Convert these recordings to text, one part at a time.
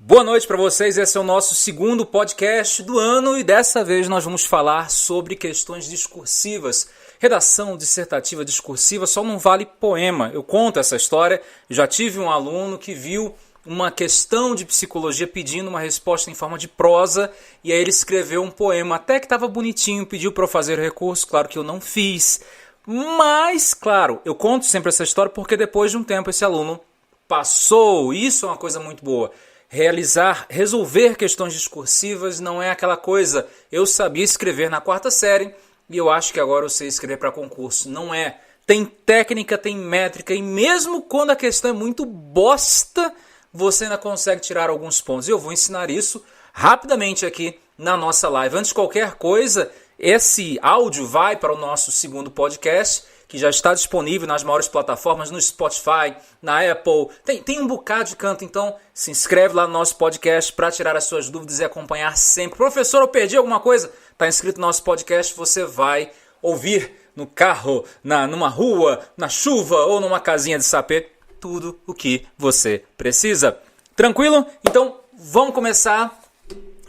Boa noite para vocês, esse é o nosso segundo podcast do ano e dessa vez nós vamos falar sobre questões discursivas. Redação dissertativa discursiva só não vale poema. Eu conto essa história, já tive um aluno que viu uma questão de psicologia pedindo uma resposta em forma de prosa e aí ele escreveu um poema, até que estava bonitinho, pediu para eu fazer o recurso, claro que eu não fiz. Mas, claro, eu conto sempre essa história porque depois de um tempo esse aluno passou, isso é uma coisa muito boa. Resolver questões discursivas não é aquela coisa, eu sabia escrever na quarta série e eu acho que agora eu sei escrever para concurso. Não é. Tem técnica, tem métrica e mesmo quando a questão é muito bosta, você ainda consegue tirar alguns pontos. Eu vou ensinar isso rapidamente aqui na nossa live. Antes de qualquer coisa, esse áudio vai para o nosso segundo podcast, que já está disponível nas maiores plataformas, no Spotify, na Apple. Tem um bocado de canto, então se inscreve lá no nosso podcast para tirar as suas dúvidas e acompanhar sempre. Professor, eu perdi alguma coisa? Está inscrito no nosso podcast, você vai ouvir no carro, numa rua, na chuva ou numa casinha de sapê, tudo o que você precisa. Tranquilo? Então vamos começar.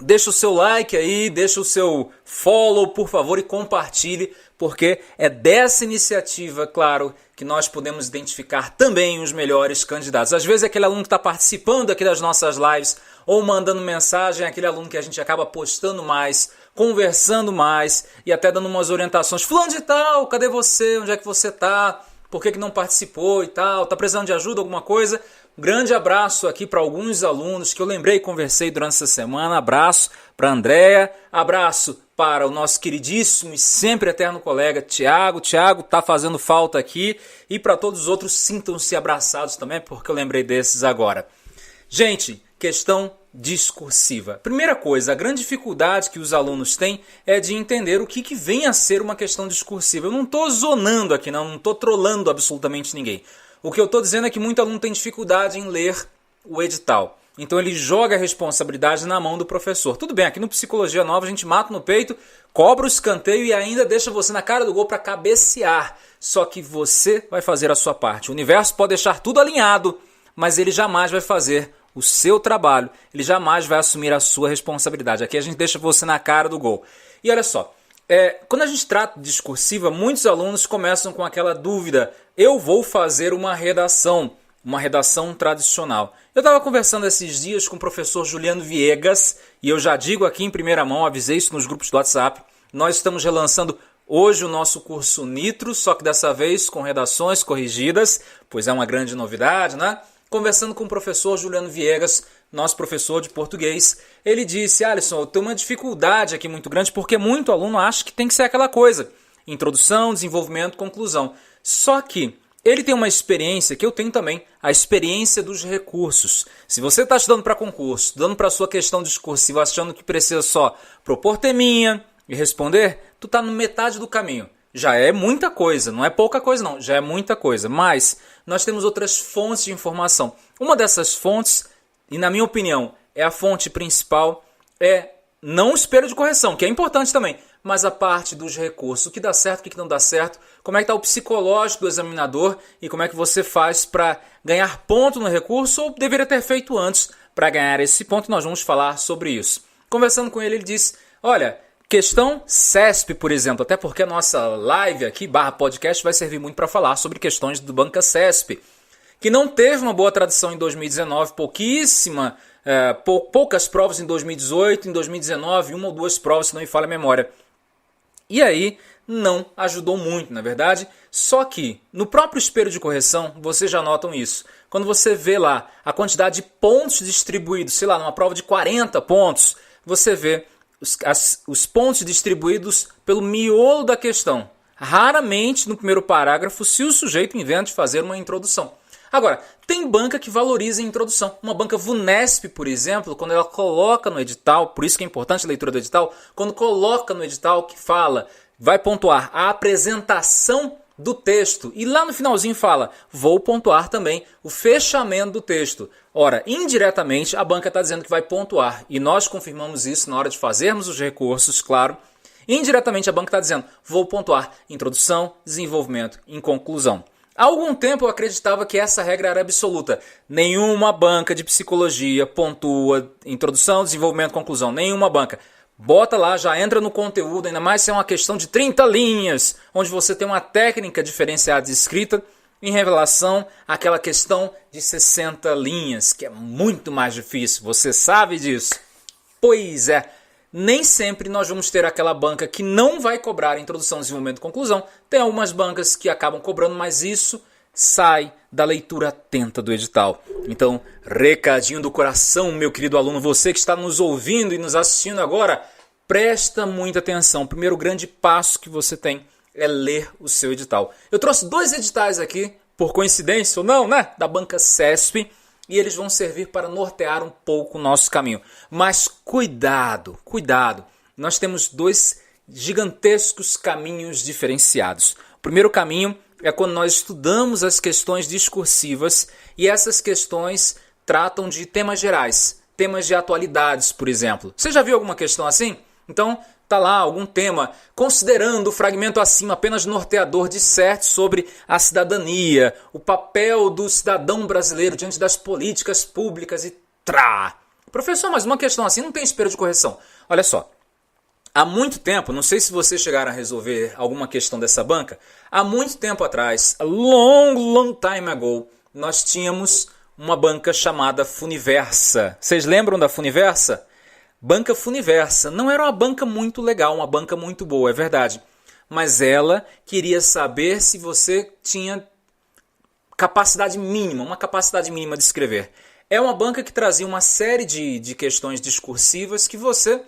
Deixa o seu like aí, deixa o seu follow, por favor, e compartilhe, porque é dessa iniciativa, claro, que nós podemos identificar também os melhores candidatos. Às vezes é aquele aluno que está participando aqui das nossas lives ou mandando mensagem, é aquele aluno que a gente acaba postando mais, conversando mais e até dando umas orientações. Fulano de tal, cadê você? Onde é que você está? Por que não participou e tal? Está precisando de ajuda, alguma coisa? Um grande abraço aqui para alguns alunos que eu lembrei e conversei durante essa semana. Abraço para a Andréia, abraço para o nosso queridíssimo e sempre eterno colega Tiago. Tiago está fazendo falta aqui. E para todos os outros, sintam-se abraçados também, porque eu lembrei desses agora. Gente, questão discursiva. Primeira coisa, a grande dificuldade que os alunos têm é de entender o que vem a ser uma questão discursiva. Eu não estou zonando aqui, não estou trolando absolutamente ninguém. O que eu estou dizendo é que muito aluno tem dificuldade em ler o edital. Então ele joga a responsabilidade na mão do professor. Tudo bem, aqui no Psicologia Nova a gente mata no peito, cobra o escanteio e ainda deixa você na cara do gol para cabecear. Só que você vai fazer a sua parte. O universo pode deixar tudo alinhado, mas ele jamais vai fazer o seu trabalho. Ele jamais vai assumir a sua responsabilidade. Aqui a gente deixa você na cara do gol. E olha só. Quando a gente trata de discursiva, muitos alunos começam com aquela dúvida: eu vou fazer uma redação tradicional. Eu estava conversando esses dias com o professor Juliano Viegas, e eu já digo aqui em primeira mão, avisei isso nos grupos do WhatsApp, nós estamos relançando hoje o nosso curso Nitro, só que dessa vez com redações corrigidas, pois é uma grande novidade, né? Conversando com o professor Juliano Viegas, nosso professor de português, ele disse: Alisson, eu tenho uma dificuldade aqui muito grande porque muito aluno acha que tem que ser aquela coisa, introdução, desenvolvimento, conclusão. Só que ele tem uma experiência que eu tenho também, a experiência dos recursos. Se você está estudando para concurso, estudando para a sua questão discursiva, achando que precisa só propor teminha e responder, tu está no metade do caminho. Já é muita coisa, não é pouca coisa não, já é muita coisa. Mas nós temos outras fontes de informação. Uma dessas fontes, e na minha opinião é a fonte principal, é não o espelho de correção, que é importante também, mas a parte dos recursos, o que dá certo, o que não dá certo, como é que está o psicológico do examinador e como é que você faz para ganhar ponto no recurso ou deveria ter feito antes para ganhar esse ponto. Nós vamos falar sobre isso. Conversando com ele, ele disse: olha, questão CESP, por exemplo, até porque a nossa live aqui, /podcast, vai servir muito para falar sobre questões do Banca CESP, que não teve uma boa tradição em 2019, poucas provas em 2018, em 2019, uma ou duas provas, se não me falha a memória. E aí, não ajudou muito, na verdade. Só que, no próprio espelho de correção, vocês já notam isso. Quando você vê lá a quantidade de pontos distribuídos, sei lá, numa prova de 40 pontos, você vê os pontos distribuídos pelo miolo da questão. Raramente no primeiro parágrafo, se o sujeito inventa de fazer uma introdução. Agora, tem banca que valoriza a introdução. Uma banca VUNESP, por exemplo, quando ela coloca no edital, por isso que é importante a leitura do edital, quando coloca no edital que fala, vai pontuar a apresentação do texto. E lá no finalzinho fala, vou pontuar também o fechamento do texto. Ora, indiretamente, a banca está dizendo que vai pontuar. E nós confirmamos isso na hora de fazermos os recursos, claro. Indiretamente, a banca está dizendo, vou pontuar introdução, desenvolvimento e conclusão. Há algum tempo eu acreditava que essa regra era absoluta. Nenhuma banca de psicologia pontua introdução, desenvolvimento, conclusão. Nenhuma banca. Bota lá, já entra no conteúdo, ainda mais se é uma questão de 30 linhas, onde você tem uma técnica diferenciada de escrita em relação àquela questão de 60 linhas, que é muito mais difícil. Você sabe disso? Pois é. Nem sempre nós vamos ter aquela banca que não vai cobrar introdução, desenvolvimento e conclusão. Tem algumas bancas que acabam cobrando, mas isso sai da leitura atenta do edital. Então, recadinho do coração, meu querido aluno, você que está nos ouvindo e nos assistindo agora, presta muita atenção. O primeiro grande passo que você tem é ler o seu edital. Eu trouxe 2 editais aqui, por coincidência ou não, né? Da banca CESP. E eles vão servir para nortear um pouco o nosso caminho. Mas cuidado, cuidado. Nós temos 2 gigantescos caminhos diferenciados. O primeiro caminho é quando nós estudamos as questões discursivas e essas questões tratam de temas gerais, temas de atualidades, por exemplo. Você já viu alguma questão assim? Então, tá lá algum tema, considerando o fragmento acima apenas norteador, disserte sobre a cidadania, o papel do cidadão brasileiro diante das políticas públicas e trá. Professor, mas uma questão assim não tem espelho de correção. Olha só, há muito tempo, não sei se vocês chegaram a resolver alguma questão dessa banca, há muito tempo atrás, a long time ago, nós tínhamos uma banca chamada Funiversa. Vocês lembram da Funiversa? Banca Funiversa não era uma banca muito legal, uma banca muito boa, é verdade. Mas ela queria saber se você tinha capacidade mínima, uma capacidade mínima de escrever. É uma banca que trazia uma série de questões discursivas que você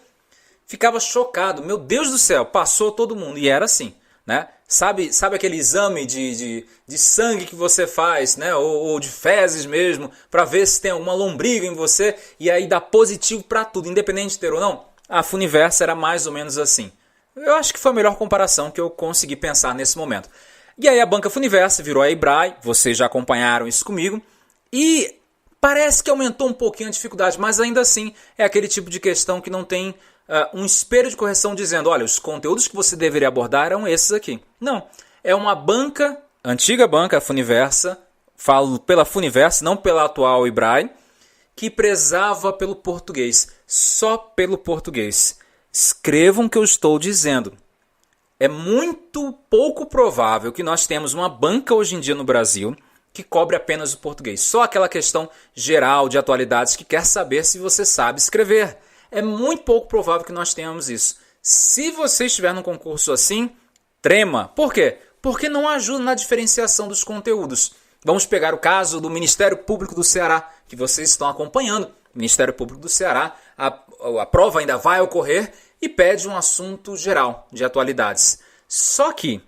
ficava chocado. Meu Deus do céu, passou todo mundo. E era assim, né? Sabe aquele exame de sangue que você faz, né? Ou de fezes mesmo, para ver se tem alguma lombriga em você e aí dá positivo para tudo, independente de ter ou não? A Funiversa era mais ou menos assim. Eu acho que foi a melhor comparação que eu consegui pensar nesse momento. E aí a banca Funiversa virou a Ebrae, vocês já acompanharam isso comigo, e parece que aumentou um pouquinho a dificuldade, mas ainda assim é aquele tipo de questão que não tem um espelho de correção dizendo, olha, os conteúdos que você deveria abordar eram esses aqui. Não, é uma banca, antiga banca, a Funiversa, falo pela Funiversa, não pela atual Ebrae, que prezava pelo português, só pelo português. Escrevam o que eu estou dizendo. É muito pouco provável que nós temos uma banca hoje em dia no Brasil que cobre apenas o português. Só aquela questão geral de atualidades que quer saber se você sabe escrever. É muito pouco provável que nós tenhamos isso. Se você estiver num concurso assim, trema. Por quê? Porque não ajuda na diferenciação dos conteúdos. Vamos pegar o caso do Ministério Público do Ceará, que vocês estão acompanhando. Ministério Público do Ceará, a prova ainda vai ocorrer e pede um assunto geral de atualidades. Só que,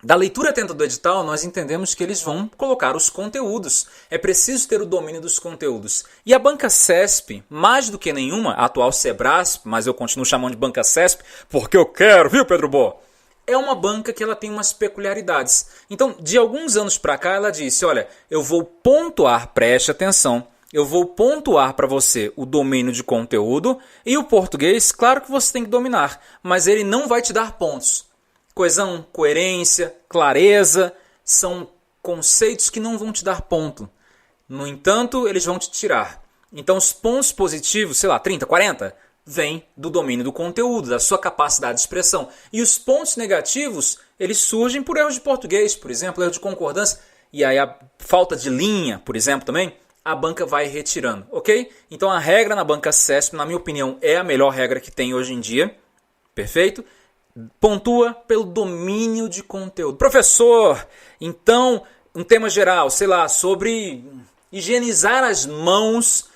da leitura atenta do edital, nós entendemos que eles vão colocar os conteúdos. É preciso ter o domínio dos conteúdos. E a banca CESP, mais do que nenhuma, a atual Sebrasp, mas eu continuo chamando de banca CESP, porque eu quero, viu, Pedro Bo? É uma banca que ela tem umas peculiaridades. Então, de alguns anos para cá, ela disse, olha, eu vou pontuar, preste atenção, eu vou pontuar para você o domínio de conteúdo e o português, claro que você tem que dominar, mas ele não vai te dar pontos. Coesão, coerência, clareza, são conceitos que não vão te dar ponto. No entanto, eles vão te tirar. Então, os pontos positivos, sei lá, 30, 40, vêm do domínio do conteúdo, da sua capacidade de expressão. E os pontos negativos, eles surgem por erros de português, por exemplo, erro de concordância. E aí a falta de linha, por exemplo, também, a banca vai retirando, ok? Então, a regra na banca CESP, na minha opinião, é a melhor regra que tem hoje em dia. Perfeito? Pontua pelo domínio de conteúdo. Professor, então, um tema geral, sei lá, sobre higienizar as mãos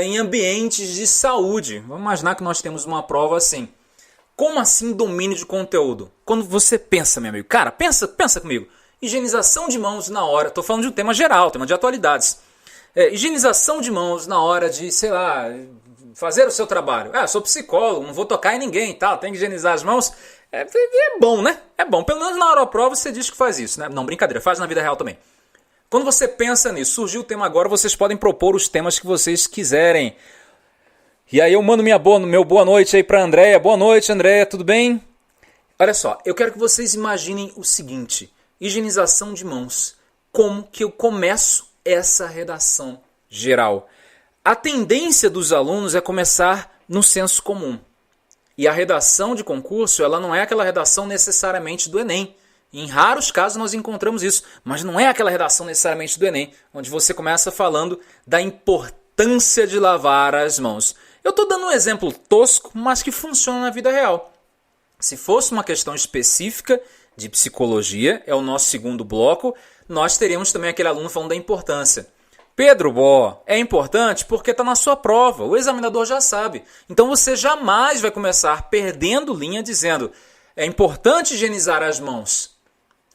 em ambientes de saúde. Vamos imaginar que nós temos uma prova assim. Como assim domínio de conteúdo? Quando você pensa, meu amigo, cara, pensa comigo. Higienização de mãos na hora, estou falando de um tema geral, tema de atualidades. Higienização de mãos na hora de, sei lá, fazer o seu trabalho. Sou psicólogo, não vou tocar em ninguém e tal, tem que higienizar as mãos. É bom, né? É bom. Pelo menos na hora da prova você diz que faz isso, né? Não, brincadeira, faz na vida real também. Quando você pensa nisso, surgiu o tema agora, vocês podem propor os temas que vocês quiserem. E aí eu mando meu boa noite aí pra Andréia. Boa noite, Andréia, tudo bem? Olha só, eu quero que vocês imaginem o seguinte. higienização de mãos. Como que eu começo essa redação geral? A tendência dos alunos é começar no senso comum. E a redação de concurso, ela não é aquela redação necessariamente do Enem. Em raros casos nós encontramos isso, mas não é aquela redação necessariamente do Enem, onde você começa falando da importância de lavar as mãos. Eu estou dando um exemplo tosco, mas que funciona na vida real. Se fosse uma questão específica de psicologia, é o nosso segundo bloco, nós teríamos também aquele aluno falando da importância. Pedro, é importante porque está na sua prova, o examinador já sabe. Então você jamais vai começar perdendo linha dizendo é importante higienizar as mãos.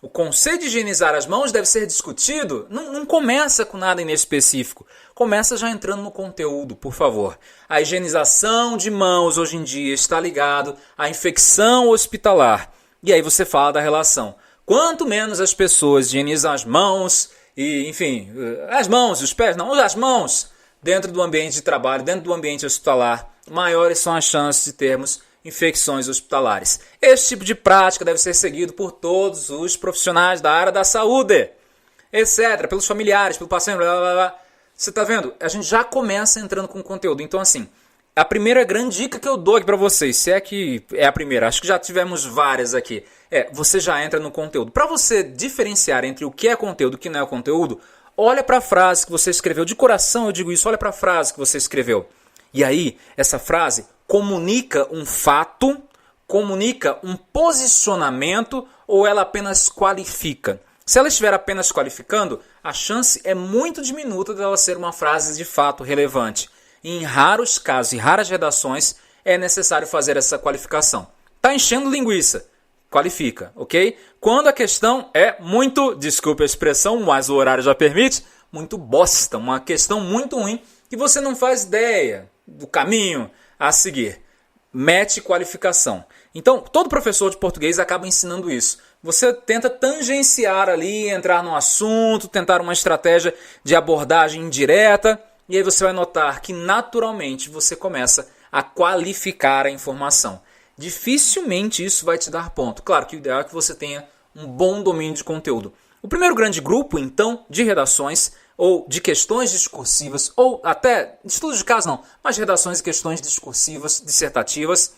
O conceito de higienizar as mãos deve ser discutido, não começa com nada inespecífico. Começa já entrando no conteúdo, por favor. A higienização de mãos hoje em dia está ligado à infecção hospitalar. E aí você fala da relação. Quanto menos as pessoas higienizam as mãos, e enfim, as mãos, os pés, não, as mãos, dentro do ambiente de trabalho, dentro do ambiente hospitalar, maiores são as chances de termos infecções hospitalares. Esse tipo de prática deve ser seguido por todos os profissionais da área da saúde, etc., pelos familiares, pelo paciente, blá, blá, blá. Você está vendo? A gente já começa entrando com conteúdo. Então, assim, a primeira grande dica que eu dou aqui para vocês, se é que é a primeira, acho que já tivemos várias aqui, você já entra no conteúdo. Para você diferenciar entre o que é conteúdo e o que não é conteúdo, olha para a frase que você escreveu. De coração eu digo isso, olha para a frase que você escreveu. E aí, essa frase comunica um fato, comunica um posicionamento ou ela apenas qualifica? Se ela estiver apenas qualificando, a chance é muito diminuta dela ser uma frase de fato relevante. E em raros casos, em raras redações, é necessário fazer essa qualificação. Está enchendo linguiça? Qualifica, ok? Quando a questão é muito, desculpe a expressão, mas o horário já permite, muito bosta, uma questão muito ruim que você não faz ideia do caminho a seguir. Mete qualificação. Então, todo professor de português acaba ensinando isso. Você tenta tangenciar ali, entrar no assunto, tentar uma estratégia de abordagem indireta, e aí você vai notar que naturalmente você começa a qualificar a informação. Dificilmente isso vai te dar ponto. Claro que o ideal é que você tenha um bom domínio de conteúdo. O primeiro grande grupo, então, de redações ou de questões discursivas, ou até estudos de caso não, mas redações e questões discursivas, dissertativas,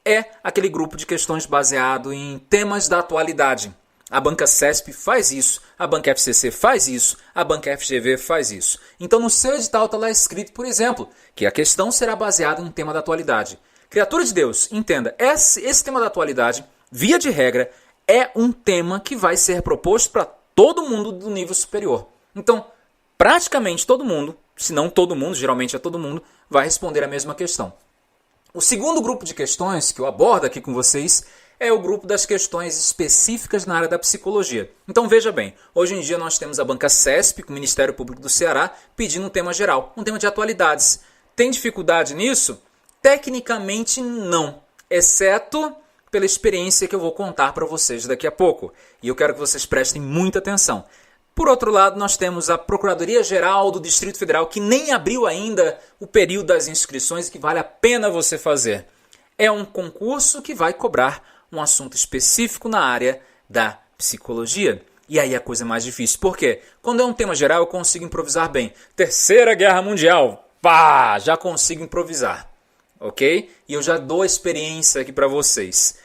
é aquele grupo de questões baseado em temas da atualidade. A banca CESP faz isso, a banca FCC faz isso, a banca FGV faz isso. Então no seu edital está lá escrito, por exemplo, que a questão será baseada em um tema da atualidade. Criatura de Deus, entenda, esse tema da atualidade, via de regra, é um tema que vai ser proposto para todo mundo do nível superior. Então, praticamente todo mundo, se não todo mundo, geralmente é todo mundo, vai responder a mesma questão. O segundo grupo de questões que eu abordo aqui com vocês é o grupo das questões específicas na área da psicologia. Então veja bem, hoje em dia nós temos a banca CESP, com o Ministério Público do Ceará, pedindo um tema geral, um tema de atualidades. Tem dificuldade nisso? Tecnicamente não, exceto pela experiência que eu vou contar para vocês daqui a pouco. E eu quero que vocês prestem muita atenção. Por outro lado, nós temos a Procuradoria-Geral do Distrito Federal, que nem abriu ainda o período das inscrições e que vale a pena você fazer. É um concurso que vai cobrar um assunto específico na área da psicologia. E aí a coisa é mais difícil. Por quê? Quando é um tema geral, eu consigo improvisar bem. Terceira Guerra Mundial. Pá! Já consigo improvisar. Ok? E eu já dou a experiência aqui para vocês.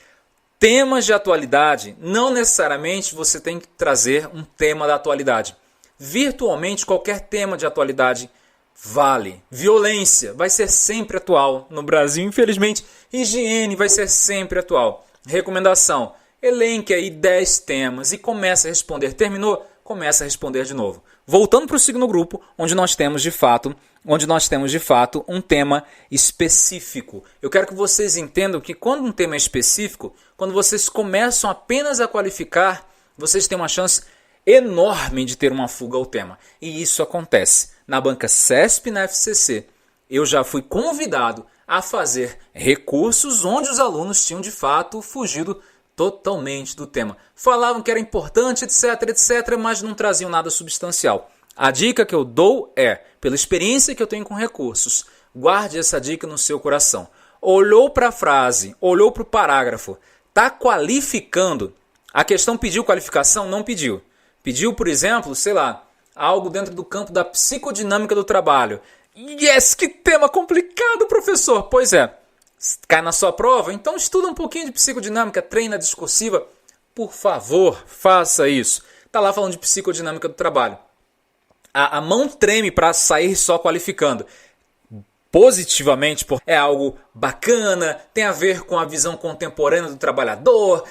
Temas de atualidade, não necessariamente você tem que trazer um tema da atualidade. Virtualmente, qualquer tema de atualidade vale. Violência vai ser sempre atual no Brasil, infelizmente. Higiene vai ser sempre atual. Recomendação, elenque aí 10 temas e comece a responder. Terminou? Começa a responder de novo. Voltando para o segundo grupo, onde nós temos de fato um tema específico. Eu quero que vocês entendam que quando um tema é específico, quando vocês começam apenas a qualificar, vocês têm uma chance enorme de ter uma fuga ao tema. E isso acontece. Na banca CESP e na FCC, eu já fui convidado a fazer recursos onde os alunos tinham de fato fugido totalmente do tema. Falavam que era importante, etc, etc, mas não traziam nada substancial. A dica que eu dou é, pela experiência que eu tenho com recursos, guarde essa dica no seu coração. Olhou para a frase, olhou para o parágrafo, está qualificando, A questão pediu qualificação? Não pediu. Pediu, por exemplo, sei lá, algo dentro do campo da psicodinâmica do trabalho. Yes, que tema complicado, professor! Pois é, cai na sua prova, então estuda um pouquinho de psicodinâmica, treina discursiva. Por favor, faça isso. Tá lá falando de psicodinâmica do trabalho. A mão treme para sair só qualificando. Positivamente, porque é algo bacana, tem a ver com a visão contemporânea do trabalhador.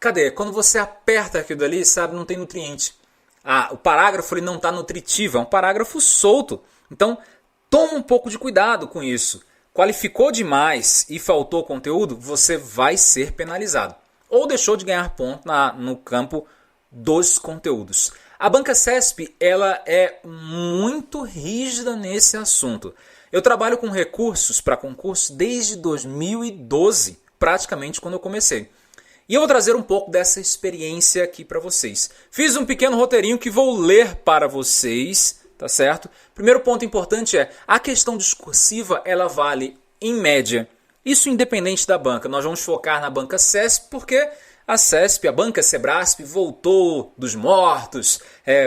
Cadê? Quando você aperta aquilo ali, sabe, não tem nutriente. O parágrafo ele não está nutritivo, é um parágrafo solto. Então, toma um pouco de cuidado com isso. Qualificou demais e faltou conteúdo, você vai ser penalizado. Ou deixou de ganhar ponto no campo dos conteúdos. A Banca CESP ela é muito rígida nesse assunto. Eu trabalho com recursos para concurso desde 2012, praticamente quando eu comecei. E eu vou trazer um pouco dessa experiência aqui para vocês. Fiz um pequeno roteirinho que vou ler para vocês, tá certo? Primeiro ponto importante é, a questão discursiva ela vale em média. Isso independente da banca. Nós vamos focar na Banca CESP porque a CESP, a Banca Sebrasp, voltou dos mortos,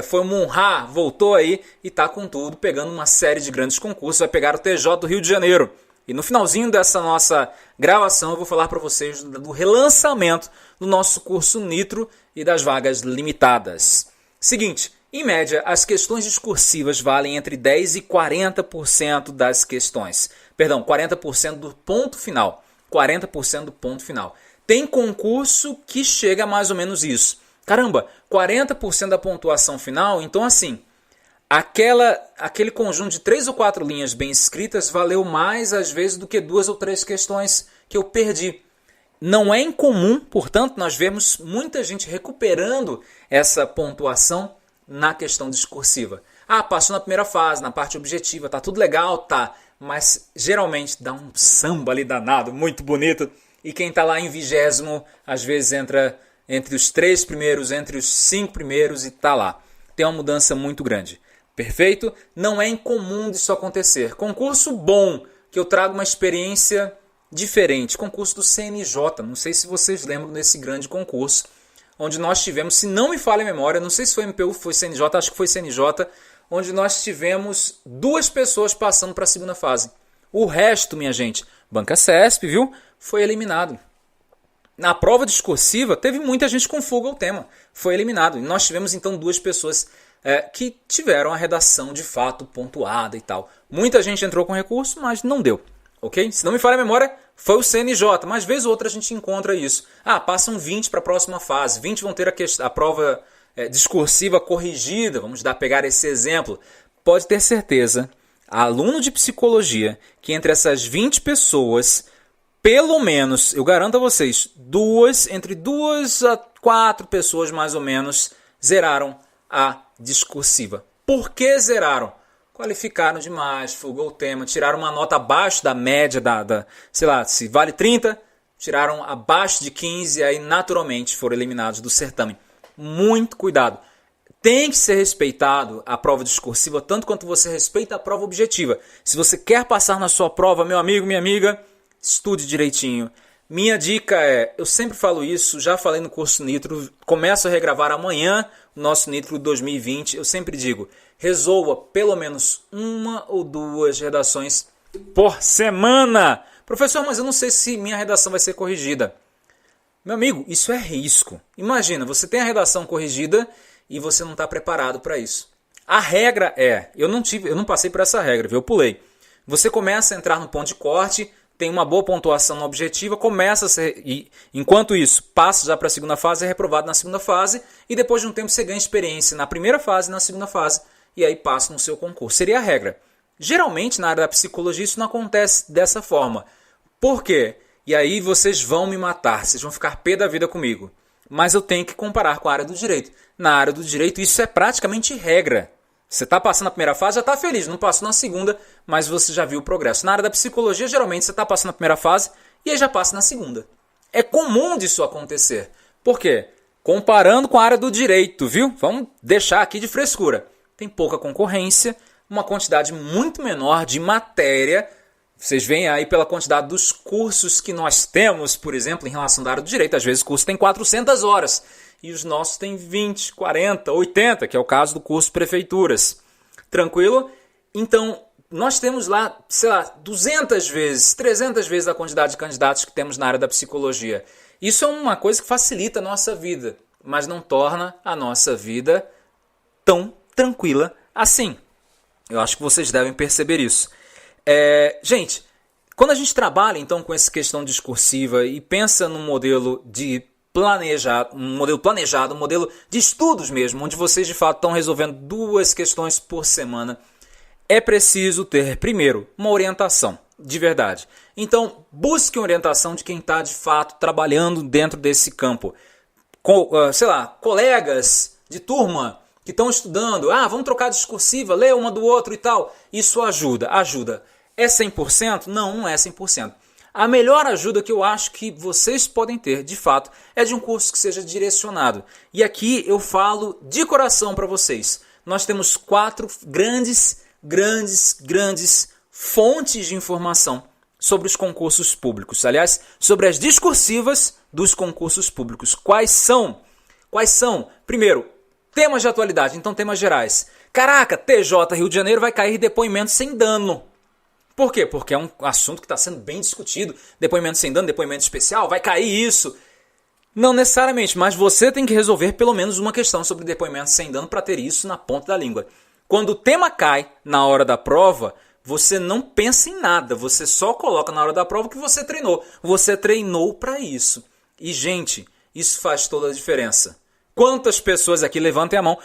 foi o Munhá, voltou aí e está com tudo, pegando uma série de grandes concursos, vai pegar o TJ do Rio de Janeiro. E no finalzinho dessa nossa gravação eu vou falar para vocês do relançamento do nosso curso Nitro e das vagas limitadas. Seguinte, em média, as questões discursivas valem entre 10% e 40% das questões. Perdão, 40% do ponto final. 40% do ponto final. Tem concurso que chega a mais ou menos isso. Caramba, 40% da pontuação final, então assim, aquele conjunto de 3 ou 4 linhas bem escritas valeu mais às vezes do que 2 ou 3 questões que eu perdi. Não é incomum, portanto, nós vemos muita gente recuperando essa pontuação na questão discursiva. Passou na primeira fase, na parte objetiva, tá tudo legal, tá, mas geralmente dá um samba ali danado, muito bonito. E quem está lá em 20º, às vezes entra entre os 3 primeiros, entre os 5 primeiros e está lá. Tem uma mudança muito grande. Perfeito? Não é incomum disso acontecer. Concurso bom, que eu trago uma experiência diferente. Concurso do CNJ. Não sei se vocês lembram desse grande concurso, onde nós tivemos, se não me falha a memória, não sei se foi MPU, foi CNJ, acho que foi CNJ, onde nós tivemos 2 pessoas passando para a segunda fase. O resto, minha gente, Banca CESP, viu? Foi eliminado. Na prova discursiva, teve muita gente com fuga ao tema. Foi eliminado. E nós tivemos, então, 2 pessoas que tiveram a redação, de fato, pontuada e tal. Muita gente entrou com recurso, mas não deu. Ok? Se não me falha a memória, foi o CNJ. Mas, vez ou outra, a gente encontra isso. Passam 20 para a próxima fase. 20 vão ter a prova discursiva corrigida. Vamos pegar esse exemplo. Pode ter certeza, aluno de psicologia, que entre essas 20 pessoas... Pelo menos, eu garanto a vocês, entre 2 a 4 pessoas mais ou menos zeraram a discursiva. Por que zeraram? Qualificaram demais, fugou o tema, tiraram uma nota abaixo da média, sei lá, se vale 30, tiraram abaixo de 15 e aí naturalmente foram eliminados do certame. Muito cuidado. Tem que ser respeitado a prova discursiva tanto quanto você respeita a prova objetiva. Se você quer passar na sua prova, meu amigo, minha amiga... Estude direitinho. Minha dica é, eu sempre falo isso, já falei no curso Nitro, começo a regravar amanhã o nosso Nitro 2020. Eu sempre digo, resolva pelo menos 1 ou 2 redações por semana. Professor, mas eu não sei se minha redação vai ser corrigida. Meu amigo, isso é risco. Imagina, você tem a redação corrigida e você não está preparado para isso. A regra é, eu não passei por essa regra, viu? Eu pulei. Você começa a entrar no ponto de corte, tem uma boa pontuação na objetiva, começa a ser, e enquanto isso, passa já para a segunda fase, é reprovado na segunda fase, e depois de um tempo você ganha experiência na primeira fase e na segunda fase, e aí passa no seu concurso. Seria a regra. Geralmente, na área da psicologia, isso não acontece dessa forma. Por quê? E aí vocês vão me matar, vocês vão ficar pé da vida comigo. Mas eu tenho que comparar com a área do direito. Na área do direito, isso é praticamente regra. Você está passando na primeira fase, já está feliz, não passou na segunda, mas você já viu o progresso. Na área da psicologia, geralmente você está passando na primeira fase e aí já passa na segunda. É comum disso acontecer. Por quê? Comparando com a área do direito, viu? Vamos deixar aqui de frescura. Tem pouca concorrência, uma quantidade muito menor de matéria, Vocês veem aí pela quantidade dos cursos que nós temos, por exemplo, em relação à área do direito. Às vezes o curso tem 400 horas e os nossos têm 20, 40, 80, que é o caso do curso Prefeituras. Tranquilo? Então, nós temos lá, 200 vezes, 300 vezes a quantidade de candidatos que temos na área da psicologia. Isso é uma coisa que facilita a nossa vida, mas não torna a nossa vida tão tranquila assim. Eu acho que vocês devem perceber isso. Gente, quando a gente trabalha então com essa questão discursiva e pensa num modelo planejado, um modelo de estudos mesmo, onde vocês de fato estão resolvendo 2 questões por semana, é preciso ter, primeiro, uma orientação, de verdade. Então, busque uma orientação de quem está de fato trabalhando dentro desse campo. Colegas de turma que estão estudando, vamos trocar discursiva, lê uma do outro e tal. Isso ajuda. É 100%? Não é 100%. A melhor ajuda que eu acho que vocês podem ter, de fato, é de um curso que seja direcionado. E aqui eu falo de coração para vocês. Nós temos 4 grandes fontes de informação sobre os concursos públicos. Aliás, sobre as discursivas dos concursos públicos. Quais são? Primeiro, temas de atualidade, então temas gerais. Caraca, TJ Rio de Janeiro vai cair depoimento sem dano. Por quê? Porque é um assunto que está sendo bem discutido. Depoimento sem dano, depoimento especial, vai cair isso. Não necessariamente, mas você tem que resolver pelo menos uma questão sobre depoimento sem dano para ter isso na ponta da língua. Quando o tema cai na hora da prova, você não pensa em nada, você só coloca na hora da prova o que você treinou. Você treinou para isso. E, gente, isso faz toda a diferença. Quantas pessoas aqui, levantem a mão,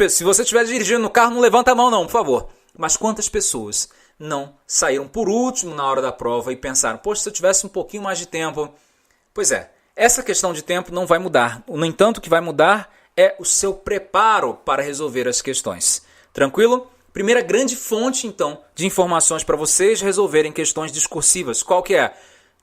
se você estiver dirigindo no carro, não levanta a mão não, por favor. Mas quantas pessoas não saíram por último na hora da prova e pensaram, poxa, se eu tivesse um pouquinho mais de tempo. Pois é, essa questão de tempo não vai mudar. No entanto, o que vai mudar é o seu preparo para resolver as questões. Tranquilo? Primeira grande fonte, então, de informações para vocês resolverem questões discursivas. Qual que é?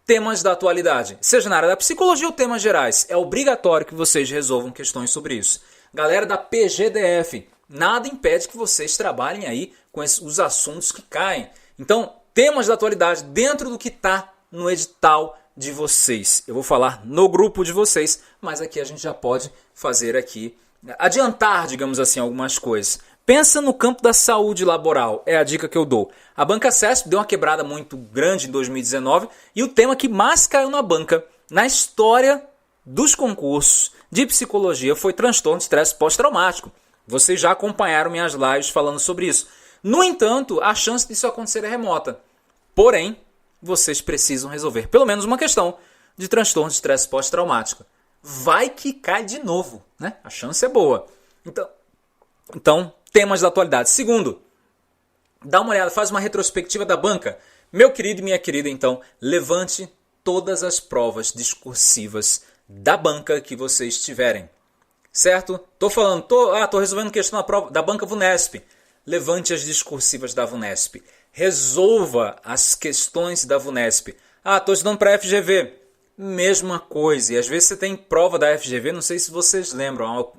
Temas da atualidade. Seja na área da psicologia ou temas gerais. É obrigatório que vocês resolvam questões sobre isso. Galera da PGDF, nada impede que vocês trabalhem aí com os assuntos que caem. Então, temas da atualidade dentro do que está no edital de vocês. Eu vou falar no grupo de vocês, mas aqui a gente já pode fazer aqui, adiantar, digamos assim, algumas coisas. Pensa no campo da saúde laboral, é a dica que eu dou. A banca CESP deu uma quebrada muito grande em 2019 e o tema que mais caiu na banca, na história dos concursos de psicologia, foi transtorno de estresse pós-traumático. Vocês já acompanharam minhas lives falando sobre isso. No entanto, a chance disso acontecer é remota. Porém, vocês precisam resolver pelo menos uma questão de transtorno de estresse pós-traumático. Vai que cai de novo, né? A chance é boa. Então, temas da atualidade. Segundo, dá uma olhada, faz uma retrospectiva da banca. Meu querido e minha querida, então, levante todas as provas discursivas da banca que vocês tiverem. Certo? Tô resolvendo questão da prova da banca VUNESP. Levante as discursivas da VUNESP. Resolva as questões da VUNESP. Estou estudando para a FGV. Mesma coisa. E às vezes você tem prova da FGV, não sei se vocês lembram.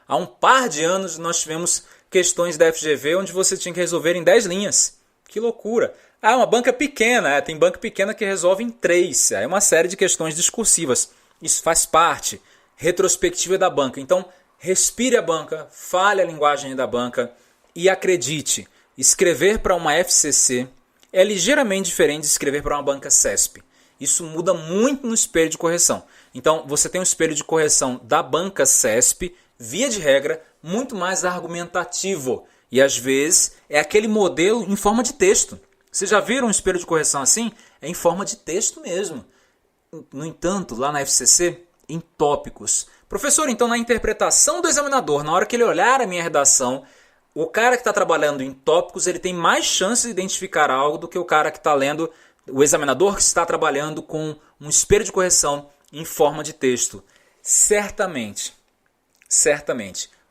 Há um par de anos nós tivemos questões da FGV onde você tinha que resolver em 10 linhas. Que loucura. Uma banca pequena. Tem banca pequena que resolve em 3. É uma série de questões discursivas. Isso faz parte. Retrospectiva da banca. Então, respire a banca, fale a linguagem da banca e acredite, escrever para uma FCC é ligeiramente diferente de escrever para uma banca CESP. Isso muda muito no espelho de correção. Então, você tem um espelho de correção da banca CESP, via de regra, muito mais argumentativo. E às vezes é aquele modelo em forma de texto. Vocês já viram um espelho de correção assim? É em forma de texto mesmo. No entanto, lá na FCC, em tópicos. Professor, então na interpretação do examinador, na hora que ele olhar a minha redação, o cara que está trabalhando em tópicos, ele tem mais chance de identificar algo do que o cara que está lendo, o examinador que está trabalhando com um espelho de correção em forma de texto. Certamente,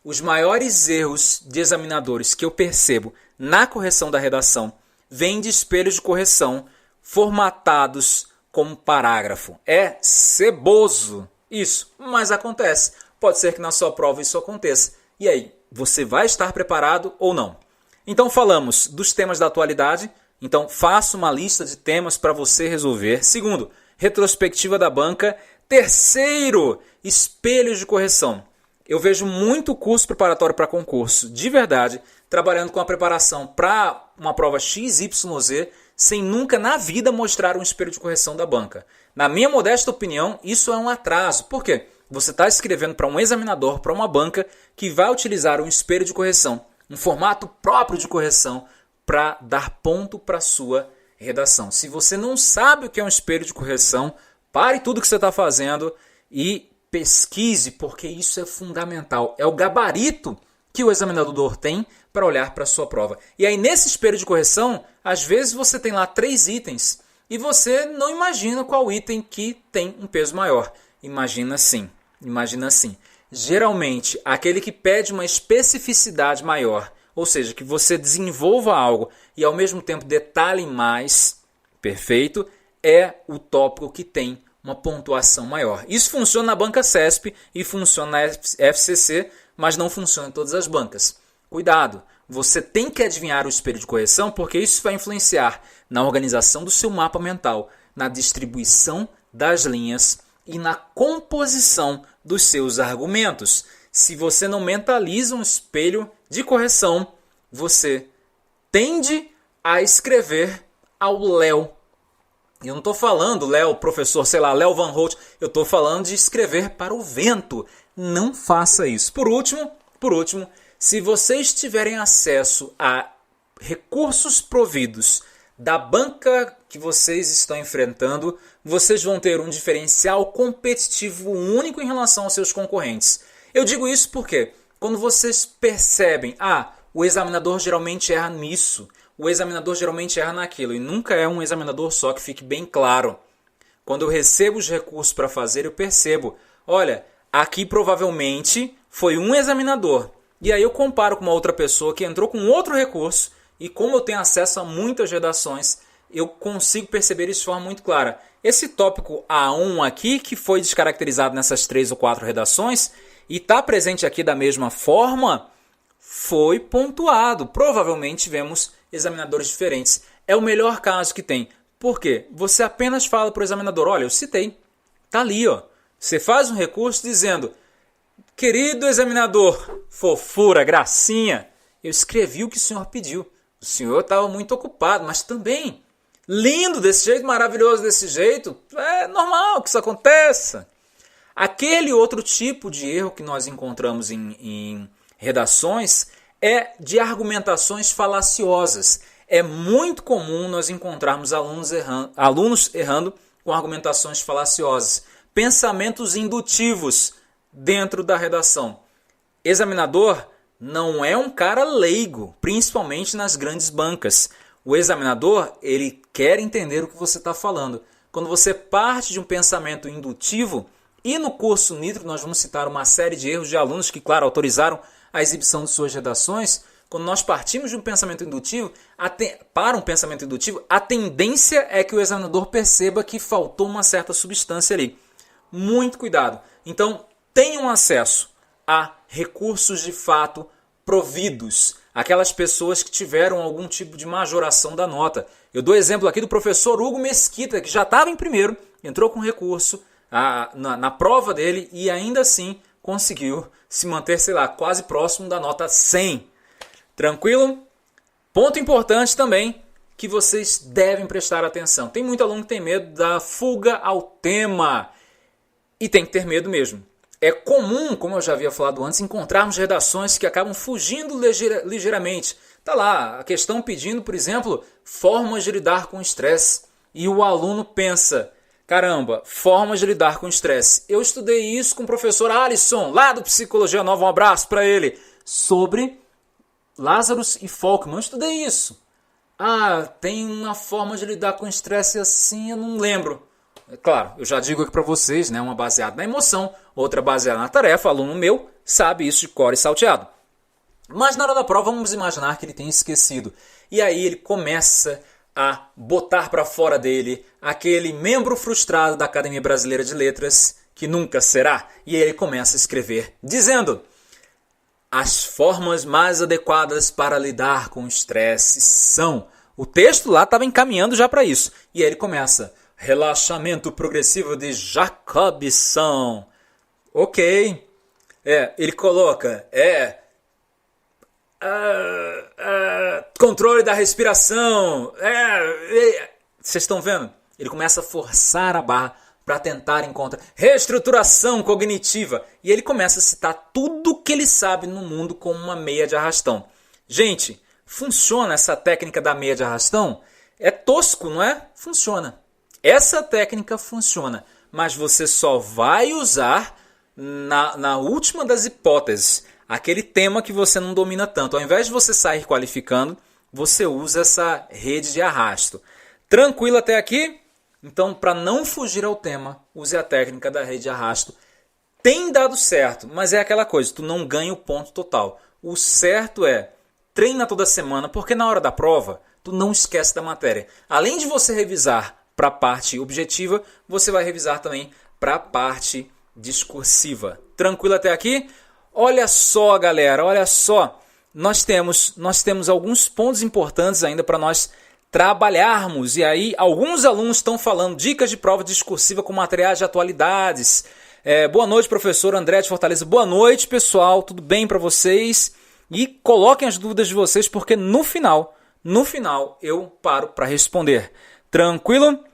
os maiores erros de examinadores que eu percebo na correção da redação vêm de espelhos de correção formatados como parágrafo. É ceboso isso, mas acontece. Pode ser que na sua prova isso aconteça. E aí, você vai estar preparado ou não? Então falamos dos temas da atualidade, Então, faça uma lista de temas para você resolver. Segundo, retrospectiva da banca. Terceiro, espelhos de correção. Eu vejo muito curso preparatório para concurso, de verdade, trabalhando com a preparação para uma prova XYZ, sem nunca na vida mostrar um espelho de correção da banca. Na minha modesta opinião, isso é um atraso. Por quê? Você está escrevendo para um examinador, para uma banca, que vai utilizar um espelho de correção, um formato próprio de correção, para dar ponto para a sua redação. Se você não sabe o que é um espelho de correção, pare tudo que você está fazendo e pesquise, porque isso é fundamental. É o gabarito que o examinador tem para olhar para a sua prova. E aí, nesse espelho de correção, às vezes você tem lá 3 itens e você não imagina qual item que tem um peso maior. Imagina assim. Geralmente, aquele que pede uma especificidade maior, ou seja, que você desenvolva algo e ao mesmo tempo detalhe mais, perfeito, é o tópico que tem uma pontuação maior. Isso funciona na banca CESP e funciona na FCC, mas não funciona em todas as bancas. Cuidado, você tem que adivinhar o espelho de correção, porque isso vai influenciar na organização do seu mapa mental, na distribuição das linhas e na composição dos seus argumentos. Se você não mentaliza um espelho de correção, você tende a escrever ao Léo. E eu não estou falando, Léo, professor, sei lá, Léo Van Holt, eu estou falando de escrever para o vento. Não faça isso. Por último, se vocês tiverem acesso a recursos providos da banca que vocês estão enfrentando, vocês vão ter um diferencial competitivo único em relação aos seus concorrentes. Eu digo isso porque quando vocês percebem, o examinador geralmente erra nisso, o examinador geralmente erra naquilo, e nunca é um examinador só, que fique bem claro. Quando eu recebo os recursos para fazer, eu percebo, olha, aqui provavelmente foi um examinador. E aí eu comparo com uma outra pessoa que entrou com outro recurso, e como eu tenho acesso a muitas redações, eu consigo perceber isso de forma muito clara. Esse tópico A1 aqui, que foi descaracterizado nessas 3 ou 4 redações, e está presente aqui da mesma forma, foi pontuado. Provavelmente tivemos examinadores diferentes. É o melhor caso que tem. Por quê? Você apenas fala para o examinador, olha, eu citei. Está ali, ó. Você faz um recurso dizendo, querido examinador, fofura, gracinha, eu escrevi o que o senhor pediu. O senhor estava muito ocupado, mas também lindo desse jeito, maravilhoso desse jeito, é normal que isso aconteça. Aquele outro tipo de erro que nós encontramos em redações é de argumentações falaciosas. É muito comum nós encontrarmos alunos errando com argumentações falaciosas. Pensamentos indutivos dentro da redação. Examinador não é um cara leigo, principalmente nas grandes bancas. O examinador, ele quer entender o que você está falando. Quando você parte de um pensamento indutivo, e no curso Nitro nós vamos citar uma série de erros de alunos que, claro, autorizaram a exibição de suas redações. Quando nós partimos de um pensamento indutivo, para um pensamento indutivo, a tendência é que o examinador perceba que faltou uma certa substância ali. Muito cuidado. Então, tenham acesso a recursos de fato providos. Aquelas pessoas que tiveram algum tipo de majoração da nota. Eu dou exemplo aqui do professor Hugo Mesquita, que já estava em primeiro, entrou com recurso na prova dele e ainda assim conseguiu se manter, quase próximo da nota 100. Tranquilo? Ponto importante também que vocês devem prestar atenção. Tem muito aluno que tem medo da fuga ao tema. E tem que ter medo mesmo. É comum, como eu já havia falado antes, encontrarmos redações que acabam fugindo ligeiramente. Está lá a questão pedindo, por exemplo, formas de lidar com estresse. E o aluno pensa, caramba, formas de lidar com estresse. Eu estudei isso com o professor Alisson, lá do Psicologia Nova, um abraço para ele, sobre Lazarus e Folkman. Eu estudei isso. Tem uma forma de lidar com estresse assim, eu não lembro. Claro, eu já digo aqui para vocês, né, uma baseada na emoção, outra baseada na tarefa, aluno meu sabe isso de cor e salteado. Mas na hora da prova vamos imaginar que ele tenha esquecido. E aí ele começa a botar para fora dele aquele membro frustrado da Academia Brasileira de Letras, que nunca será. E aí ele começa a escrever, dizendo: as formas mais adequadas para lidar com o estresse são O texto lá estava encaminhando já para isso. E aí ele começa, relaxamento progressivo de Jacobson. Ok. Ele coloca, controle da respiração. Vocês estão vendo? Ele começa a forçar a barra para tentar encontrar reestruturação cognitiva. E ele começa a citar tudo que ele sabe no mundo como uma meia de arrastão. Gente, funciona essa técnica da meia de arrastão? É tosco, não é? Funciona. Essa técnica funciona, mas você só vai usar na última das hipóteses, aquele tema que você não domina tanto. Ao invés de você sair qualificando, você usa essa rede de arrasto. Tranquilo até aqui? Então, para não fugir ao tema, use a técnica da rede de arrasto. Tem dado certo, mas é aquela coisa, tu não ganha o ponto total. O certo é, treina toda semana, porque na hora da prova, tu não esquece da matéria. Além de você revisar para a parte objetiva, você vai revisar também para a parte discursiva. Tranquilo até aqui? Olha só, galera, olha só. Nós temos alguns pontos importantes ainda para nós trabalharmos. E aí, alguns alunos estão falando dicas de prova discursiva com materiais de atualidades. Boa noite, professor André de Fortaleza. Boa noite, pessoal. Tudo bem para vocês? E coloquem as dúvidas de vocês, porque no final eu paro para responder. Tranquilo?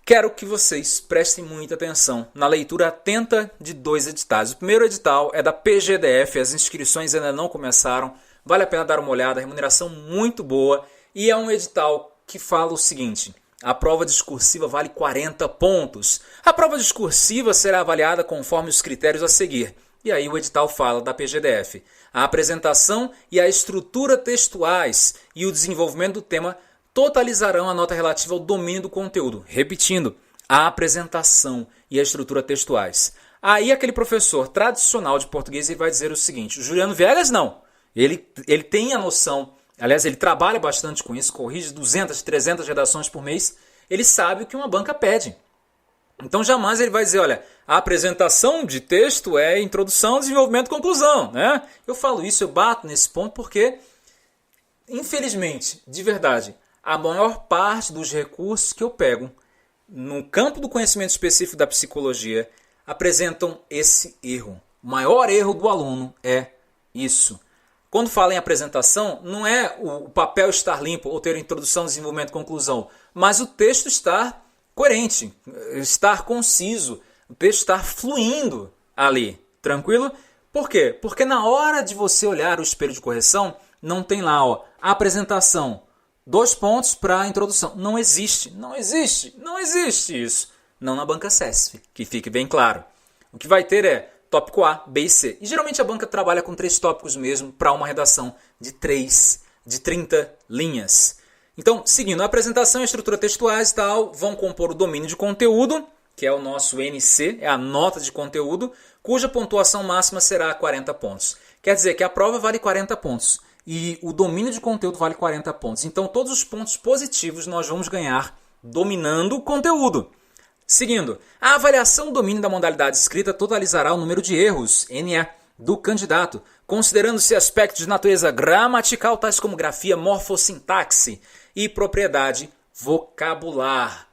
Quero que vocês prestem muita atenção na leitura atenta de 2 editais. O primeiro edital é da PGDF, as inscrições ainda não começaram. Vale a pena dar uma olhada, remuneração muito boa. E é um edital que fala o seguinte: a prova discursiva vale 40 pontos. A prova discursiva será avaliada conforme os critérios a seguir. E aí o edital fala da PGDF. A apresentação e a estrutura textuais e o desenvolvimento do tema totalizarão a nota relativa ao domínio do conteúdo. Repetindo, a apresentação e a estrutura textuais. Aí aquele professor tradicional de português ele vai dizer o seguinte: o Juliano Viegas não. Ele tem a noção, aliás, ele trabalha bastante com isso, corrige 200, 300 redações por mês. Ele sabe o que uma banca pede. Então jamais ele vai dizer, olha, a apresentação de texto é introdução, desenvolvimento, conclusão, né? Eu falo isso, eu bato nesse ponto porque, infelizmente, de verdade, a maior parte dos recursos que eu pego no campo do conhecimento específico da psicologia apresentam esse erro. O maior erro do aluno é isso. Quando fala em apresentação, não é o papel estar limpo ou ter introdução, desenvolvimento, conclusão, mas o texto estar coerente, estar conciso, o texto estar fluindo ali. Tranquilo? Por quê? Porque na hora de você olhar o espelho de correção, não tem lá, a apresentação. 2 pontos para a introdução. Não existe isso. Não na banca CESF, que fique bem claro. O que vai ter é tópico A, B e C. E geralmente a banca trabalha com 3 tópicos mesmo para uma redação de 30 linhas. Então, seguindo, a apresentação e a estrutura textuais e tal vão compor o domínio de conteúdo, que é o nosso NC, é a nota de conteúdo, cuja pontuação máxima será 40 pontos. Quer dizer que a prova vale 40 pontos. E o domínio de conteúdo vale 40 pontos. Então, todos os pontos positivos nós vamos ganhar dominando o conteúdo. Seguindo, a avaliação do domínio da modalidade escrita totalizará o número de erros, NE, do candidato, considerando-se aspectos de natureza gramatical, tais como grafia, morfossintaxe e propriedade vocabular.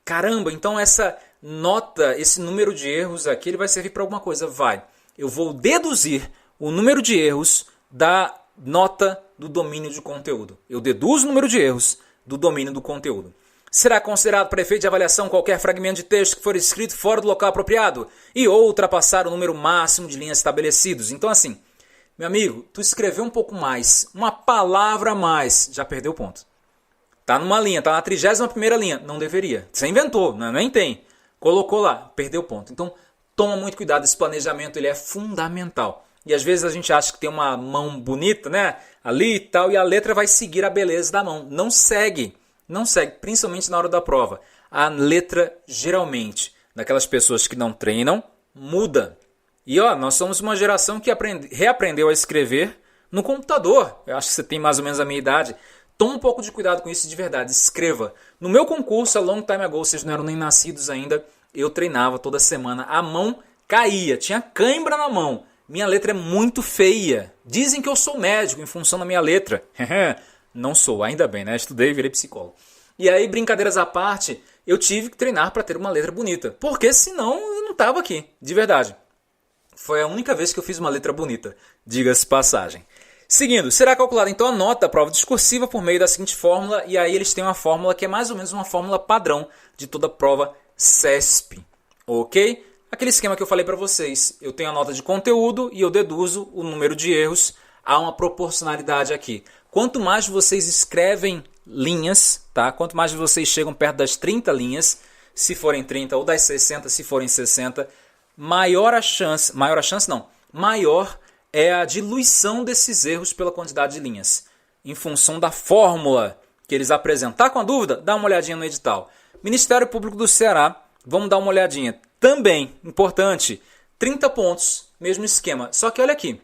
Caramba, então essa nota, esse número de erros aqui, ele vai servir para alguma coisa? Vai. Eu vou deduzir o número de erros da nota do domínio de conteúdo. Eu deduzo o número de erros do domínio do conteúdo. Será considerado para efeito de avaliação qualquer fragmento de texto que for escrito fora do local apropriado e ou ultrapassar o número máximo de linhas estabelecidos. Então assim, meu amigo, tu escreveu um pouco mais, uma palavra a mais, já perdeu o ponto. Tá numa linha, tá na 31ª linha, não deveria. Você inventou, nem tem. Colocou lá, perdeu o ponto. Então toma muito cuidado, esse planejamento ele é fundamental. E às vezes a gente acha que tem uma mão bonita, né? Ali e tal, e a letra vai seguir a beleza da mão. Não segue, principalmente na hora da prova. A letra, geralmente, daquelas pessoas que não treinam, muda. E nós somos uma geração que reaprendeu a escrever no computador. Eu acho que você tem mais ou menos a minha idade. Toma um pouco de cuidado com isso de verdade, escreva. No meu concurso, a long time ago, vocês não eram nem nascidos ainda, eu treinava toda semana. A mão caía, tinha cãibra na mão. Minha letra é muito feia. Dizem que eu sou médico em função da minha letra. Não sou, ainda bem, né? Estudei e virei psicólogo. E aí, brincadeiras à parte, eu tive que treinar para ter uma letra bonita. Porque senão eu não tava aqui, de verdade. Foi a única vez que eu fiz uma letra bonita, diga-se passagem. Seguindo, será calculada então a nota da prova discursiva por meio da seguinte fórmula, e aí eles têm uma fórmula que é mais ou menos uma fórmula padrão de toda prova CESP, ok? Aquele esquema que eu falei para vocês, eu tenho a nota de conteúdo e eu deduzo o número de erros, há uma proporcionalidade aqui. Quanto mais vocês escrevem linhas, tá? Quanto mais vocês chegam perto das 30 linhas, se forem 30, ou das 60, se forem 60, maior é a diluição desses erros pela quantidade de linhas, em função da fórmula que eles apresentam. Tá com a dúvida? Dá uma olhadinha no edital. Ministério Público do Ceará, vamos dar uma olhadinha. Também, importante, 30 pontos, mesmo esquema. Só que olha aqui,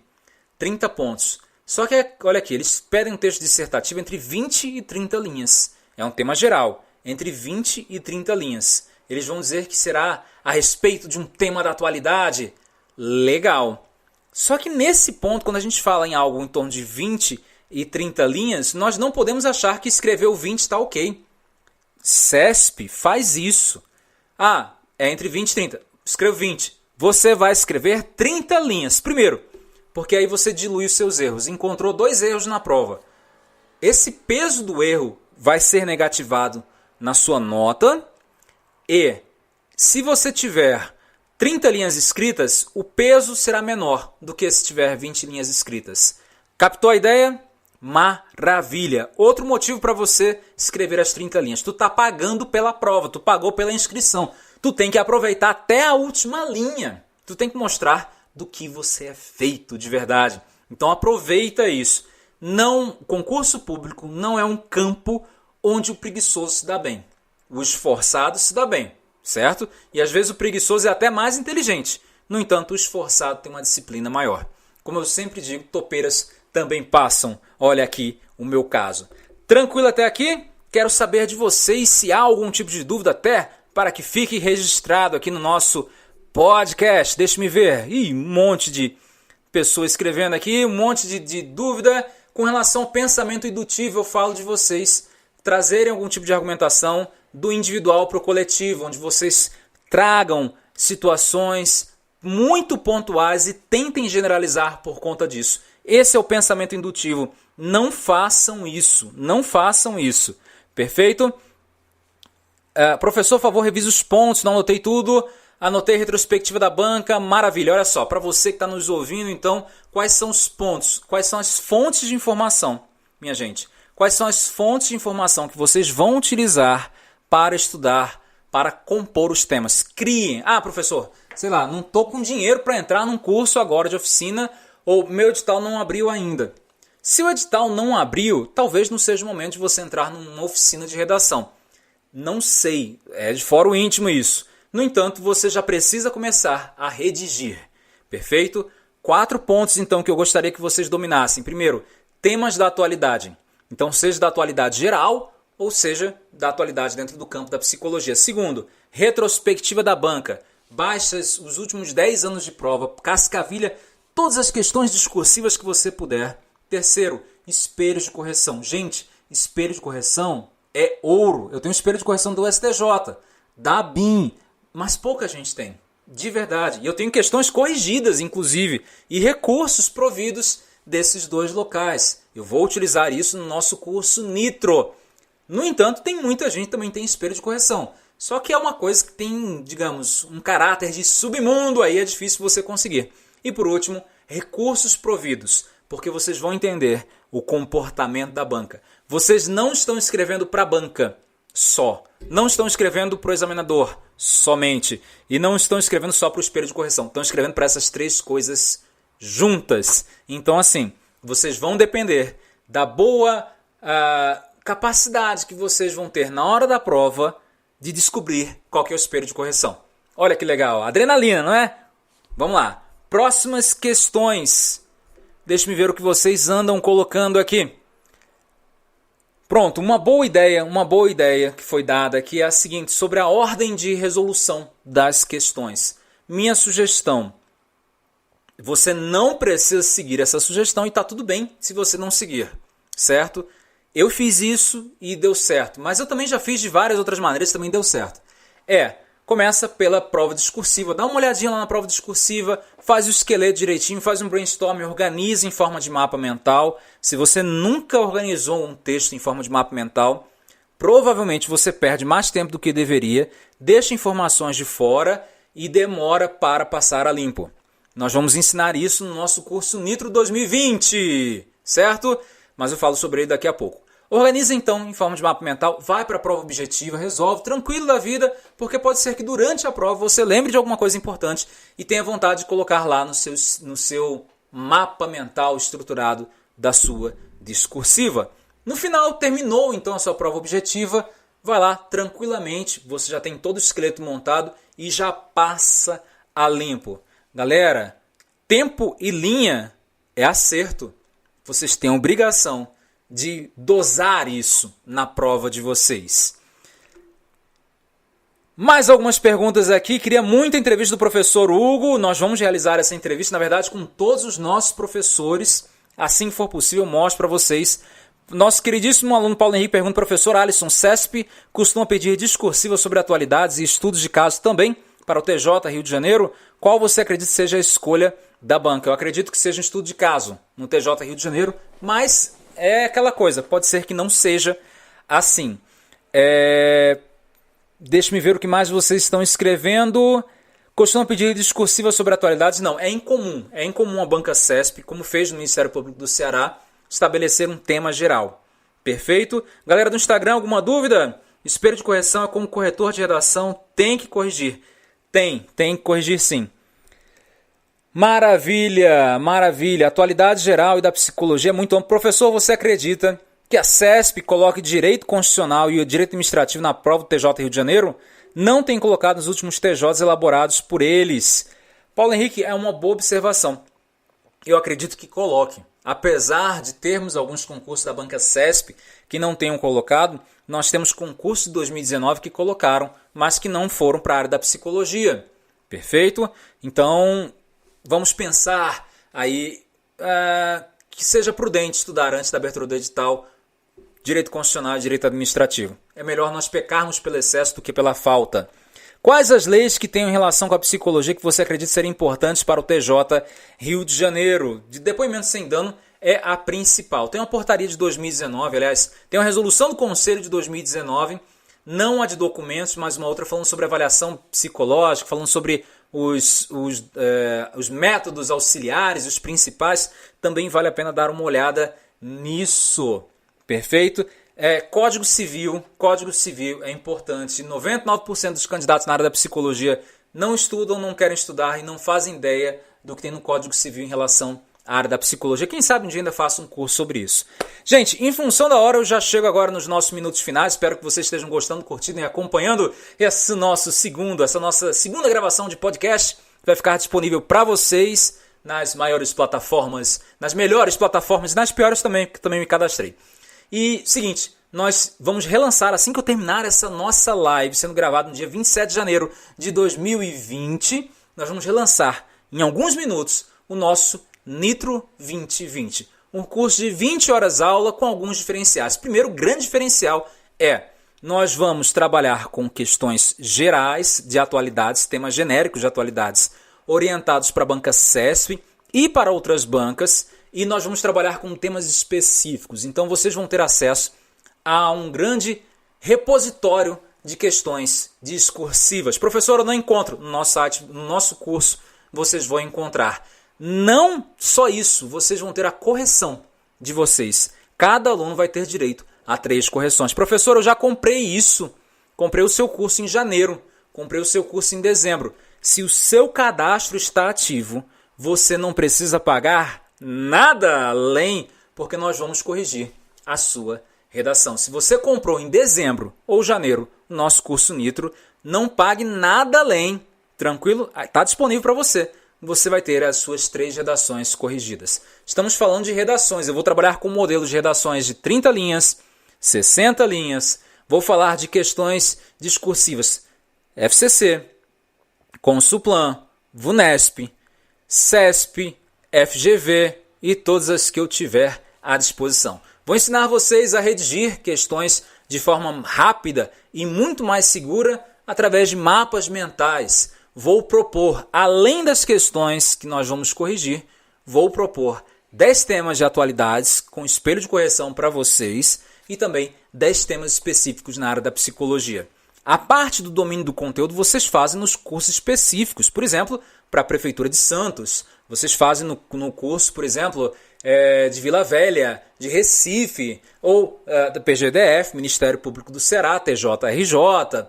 30 pontos. Só que olha aqui, eles pedem um texto dissertativo entre 20 e 30 linhas. É um tema geral, entre 20 e 30 linhas. Eles vão dizer que será a respeito de um tema da atualidade. Legal. Só que nesse ponto, quando a gente fala em algo em torno de 20 e 30 linhas, nós não podemos achar que escrever o 20 está ok. CESP faz isso. Ah, é entre 20 e 30. Escreva 20. Você vai escrever 30 linhas. Primeiro, porque aí você dilui os seus erros. Encontrou 2 erros na prova. Esse peso do erro vai ser negativado na sua nota. E se você tiver 30 linhas escritas, o peso será menor do que se tiver 20 linhas escritas. Captou a ideia? Maravilha! Outro motivo para você escrever as 30 linhas. Tu está pagando pela prova, tu pagou pela inscrição. Tu tem que aproveitar até a última linha. Tu tem que mostrar do que você é feito de verdade. Então aproveita isso. Concurso público não é um campo onde o preguiçoso se dá bem. O esforçado se dá bem, certo? E às vezes o preguiçoso é até mais inteligente. No entanto, o esforçado tem uma disciplina maior. Como eu sempre digo, topeiras também passam. Olha aqui o meu caso. Tranquilo até aqui? Quero saber de vocês se há algum tipo de dúvida até para que fique registrado aqui no nosso podcast. Deixa-me ver. Um monte de pessoas escrevendo aqui, um monte de dúvida com relação ao pensamento indutivo. Eu falo de vocês trazerem algum tipo de argumentação do individual para o coletivo, onde vocês tragam situações muito pontuais e tentem generalizar por conta disso. Esse é o pensamento indutivo. Não façam isso. Não façam isso. Perfeito? Professor, por favor, revise os pontos. Não anotei tudo. Anotei a retrospectiva da banca. Maravilha. Olha só, para você que está nos ouvindo, então, quais são os pontos? Quais são as fontes de informação, minha gente? Quais são as fontes de informação que vocês vão utilizar para estudar, para compor os temas? Criem. Professor, sei lá, não estou com dinheiro para entrar num curso agora de oficina ou meu edital não abriu ainda. Se o edital não abriu, talvez não seja o momento de você entrar numa oficina de redação. Não sei, é de fora íntimo isso. No entanto, você já precisa começar a redigir. Perfeito? 4 pontos então que eu gostaria que vocês dominassem. Primeiro, temas da atualidade. Então, seja da atualidade geral ou seja da atualidade dentro do campo da psicologia. Segundo, retrospectiva da banca. Baixa os últimos 10 anos de prova, cascavilha todas as questões discursivas que você puder. Terceiro, espelhos de correção. Gente, espelho de correção é ouro. Eu tenho um espelho de correção do STJ, da ABIN, mas pouca gente tem, de verdade. E eu tenho questões corrigidas, inclusive, e recursos providos desses 2 locais. Eu vou utilizar isso no nosso curso Nitro. No entanto, tem muita gente que também tem espelho de correção. Só que é uma coisa que tem, digamos, um caráter de submundo, aí é difícil você conseguir. E por último, recursos providos, porque vocês vão entender o comportamento da banca. Vocês não estão escrevendo para a banca só, não estão escrevendo para o examinador somente, e não estão escrevendo só para o espelho de correção, estão escrevendo para essas 3 coisas juntas. Então assim, vocês vão depender da boa capacidade que vocês vão ter na hora da prova de descobrir qual que é o espelho de correção. Olha que legal, adrenalina, não é? Vamos lá. Próximas questões. Deixe-me ver o que vocês andam colocando aqui. Pronto, uma boa ideia que foi dada aqui é a seguinte, sobre a ordem de resolução das questões. Minha sugestão, você não precisa seguir essa sugestão e está tudo bem se você não seguir, certo? eu fiz isso e deu certo, mas eu também já fiz de várias outras maneiras e também deu certo. Começa pela prova discursiva, dá uma olhadinha lá na prova discursiva, faz o esqueleto direitinho, faz um brainstorm, organiza em forma de mapa mental. Se você nunca organizou um texto em forma de mapa mental, provavelmente você perde mais tempo do que deveria, deixa informações de fora e demora para passar a limpo. Nós vamos ensinar isso no nosso curso Nitro 2020, certo? Mas eu falo sobre ele daqui a pouco. Organiza então em forma de mapa mental, vai para a prova objetiva, resolve, tranquilo da vida, porque pode ser que durante a prova você lembre de alguma coisa importante e tenha vontade de colocar lá no seu mapa mental estruturado da sua discursiva. No final, terminou então a sua prova objetiva, vai lá tranquilamente, você já tem todo o esqueleto montado e já passa a limpo. Galera, tempo e linha é acerto. Vocês têm a obrigação de dosar isso na prova de vocês. Mais algumas perguntas aqui. Queria muito a entrevista do professor Hugo. Nós vamos realizar essa entrevista, na verdade, com todos os nossos professores. Assim que for possível, mostro para vocês. Nosso queridíssimo aluno Paulo Henrique pergunta: professor Alisson, CESP costuma pedir discursiva sobre atualidades e estudos de caso também para o TJ Rio de Janeiro? Qual você acredita que seja a escolha da banca? Eu acredito que seja um estudo de caso no TJ Rio de Janeiro, mas é aquela coisa, pode ser que não seja assim. Deixe-me ver o que mais vocês estão escrevendo. Costumam pedir discursiva sobre atualidades? Não, é incomum. É incomum a banca CESP, como fez no Ministério Público do Ceará, estabelecer um tema geral. Perfeito? Galera do Instagram, alguma dúvida? Espelho de correção é como corretor de redação, tem que corrigir. Tem que corrigir sim. Maravilha, maravilha. Atualidade geral e da psicologia é muito amplo. Professor, você acredita que a CESP coloque direito constitucional e o direito administrativo na prova do TJ Rio de Janeiro? Não tem colocado nos últimos TJs elaborados por eles. Paulo Henrique, é uma boa observação. Eu acredito que coloque. Apesar de termos alguns concursos da banca CESP que não tenham colocado, nós temos concursos de 2019 que colocaram, mas que não foram para a área da psicologia. Perfeito? Então, vamos pensar aí que seja prudente estudar antes da abertura do edital direito constitucional e direito administrativo. É melhor nós pecarmos pelo excesso do que pela falta. Quais as leis que têm relação com a psicologia que você acredita serem importantes para o TJ Rio de Janeiro? De depoimento sem dano é a principal. Tem uma portaria de 2019, aliás, tem uma resolução do Conselho de 2019, não a de documentos, mas uma outra falando sobre avaliação psicológica, falando sobre os métodos auxiliares, os principais. Também vale a pena dar uma olhada nisso. Perfeito? Código Civil é importante. 99% dos candidatos na área da psicologia não estudam, não querem estudar e não fazem ideia do que tem no Código Civil em relação à área da psicologia. Quem sabe um dia ainda faça um curso sobre isso. Gente, em função da hora, eu já chego agora nos nossos minutos finais. Espero que vocês estejam gostando, curtindo e acompanhando essa nossa segunda gravação de podcast. Vai ficar disponível para vocês nas maiores plataformas, nas melhores plataformas e nas piores também, que também me cadastrei. E seguinte, nós vamos relançar assim que eu terminar essa nossa live, sendo gravada no dia 27 de janeiro de 2020, nós vamos relançar em alguns minutos o nosso Nitro 2020. Um curso de 20 horas aula com alguns diferenciais. Primeiro, o grande diferencial nós vamos trabalhar com questões gerais de atualidades, temas genéricos de atualidades, orientados para a banca CESP e para outras bancas, e nós vamos trabalhar com temas específicos. Então vocês vão ter acesso a um grande repositório de questões discursivas. Professor, eu não encontro no nosso site, no nosso curso, vocês vão encontrar. Não só isso, vocês vão ter a correção de vocês. Cada aluno vai ter direito a 3 correções. Professor, eu já comprei isso. Comprei o seu curso em janeiro. Comprei o seu curso em dezembro. Se o seu cadastro está ativo, você não precisa pagar nada além, porque nós vamos corrigir a sua redação. Se você comprou em dezembro ou janeiro o nosso curso Nitro, não pague nada além. Tranquilo? Está disponível para você. Você vai ter as suas 3 redações corrigidas. Estamos falando de redações. Eu vou trabalhar com modelos de redações de 30 linhas, 60 linhas. Vou falar de questões discursivas FCC, Consuplan, VUNESP, CESP, FGV e todas as que eu tiver à disposição. Vou ensinar vocês a redigir questões de forma rápida e muito mais segura através de mapas mentais. Vou propor, além das questões que nós vamos corrigir, vou propor 10 temas de atualidades com espelho de correção para vocês e também 10 temas específicos na área da psicologia. A parte do domínio do conteúdo vocês fazem nos cursos específicos, por exemplo, para a Prefeitura de Santos. Vocês fazem no curso, por exemplo, de Vila Velha, de Recife, ou da PGDF, Ministério Público do Ceará, TJRJ.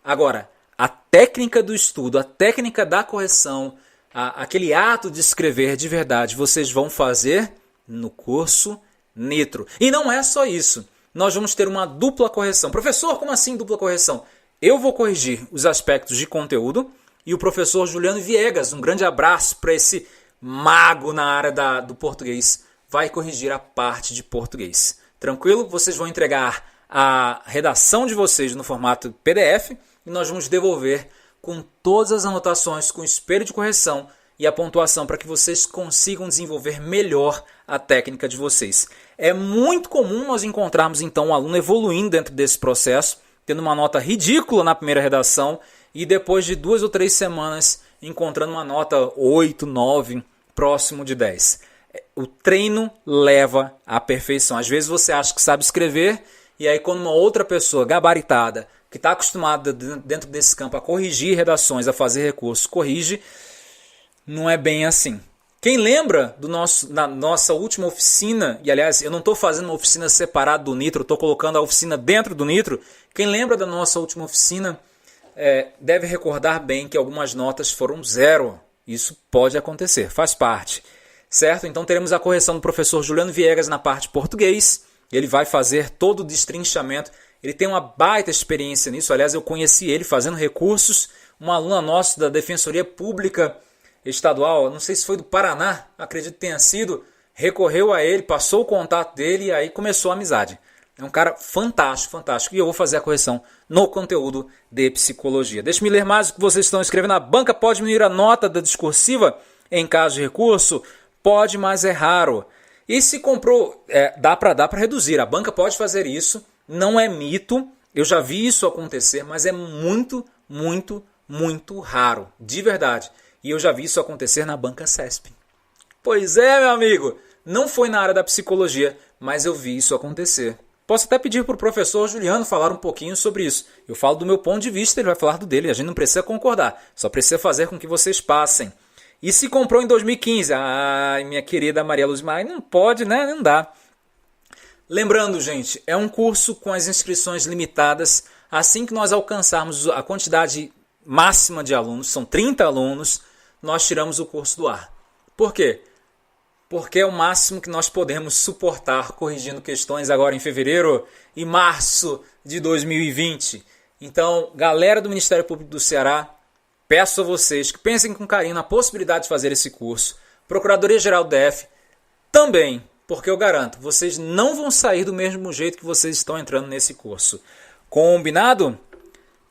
Agora, a técnica do estudo, a técnica da correção, aquele ato de escrever de verdade, vocês vão fazer no curso Nitro. E não é só isso. Nós vamos ter uma dupla correção. Professor, como assim dupla correção? Eu vou corrigir os aspectos de conteúdo e o professor Juliano Viegas, um grande abraço para esse mago na área do português, vai corrigir a parte de português. Tranquilo? Vocês vão entregar a redação de vocês no formato PDF e nós vamos devolver com todas as anotações, com espelho de correção e a pontuação para que vocês consigam desenvolver melhor a técnica de vocês. É muito comum nós encontrarmos então um aluno evoluindo dentro desse processo, tendo uma nota ridícula na primeira redação e depois de 2 ou 3 semanas encontrando uma nota 8, 9, próximo de 10. O treino leva à perfeição. Às vezes você acha que sabe escrever e aí quando uma outra pessoa gabaritada, que está acostumada dentro desse campo a corrigir redações, a fazer recursos, corrige, não é bem assim. Quem lembra da nossa última oficina, e aliás, eu não estou fazendo uma oficina separada do Nitro, estou colocando a oficina dentro do Nitro. Quem lembra da nossa última oficina deve recordar bem que algumas notas foram 0. Isso pode acontecer, faz parte. Certo? Então teremos a correção do professor Juliano Viegas na parte de português. Ele vai fazer todo o destrinchamento. Ele tem uma baita experiência nisso. Aliás, eu conheci ele fazendo recursos. Uma aluna nossa da Defensoria Pública Estadual, não sei se foi do Paraná, acredito que tenha sido, recorreu a ele, passou o contato dele e aí começou a amizade. É um cara fantástico, fantástico. E eu vou fazer a correção no conteúdo de psicologia. Deixe-me ler mais o que vocês estão escrevendo. A banca pode diminuir a nota da discursiva em caso de recurso? Pode, mas é raro. E se comprou, dá para reduzir. A banca pode fazer isso. Não é mito. Eu já vi isso acontecer, mas é muito, muito, muito raro. De verdade. E eu já vi isso acontecer na banca CESP. Pois é, meu amigo. Não foi na área da psicologia, mas eu vi isso acontecer. Posso até pedir para o professor Juliano falar um pouquinho sobre isso. Eu falo do meu ponto de vista, ele vai falar do dele. A gente não precisa concordar, só precisa fazer com que vocês passem. E se comprou em 2015? Ai, minha querida Maria Luz Maia, não pode, né? Não dá. Lembrando, gente, é um curso com as inscrições limitadas. Assim que nós alcançarmos a quantidade máxima de alunos, são 30 alunos, nós tiramos o curso do ar. Por quê? Porque é o máximo que nós podemos suportar corrigindo questões agora em fevereiro e março de 2020. Então, galera do Ministério Público do Ceará, peço a vocês que pensem com carinho na possibilidade de fazer esse curso. Procuradoria-Geral do DF também, porque eu garanto, vocês não vão sair do mesmo jeito que vocês estão entrando nesse curso. Combinado?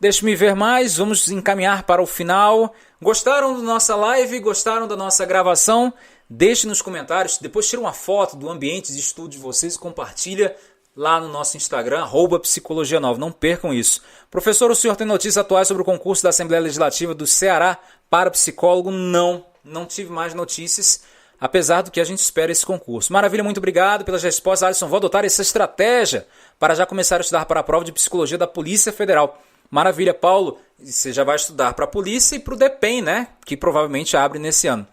Deixe-me ver mais, vamos encaminhar para o final. Gostaram da nossa live? Gostaram da nossa gravação? Deixe nos comentários, depois tira uma foto do ambiente de estudo de vocês e compartilha lá no nosso Instagram, @psicologia9. Não percam isso. Professor, o senhor tem notícias atuais sobre o concurso da Assembleia Legislativa do Ceará para psicólogo? Não tive mais notícias, apesar do que a gente espera esse concurso. Maravilha, muito obrigado pelas respostas, Alisson. Vou adotar essa estratégia para já começar a estudar para a prova de psicologia da Polícia Federal. Maravilha, Paulo. Você já vai estudar para a polícia e para o DEPEN, né? Que provavelmente abre nesse ano.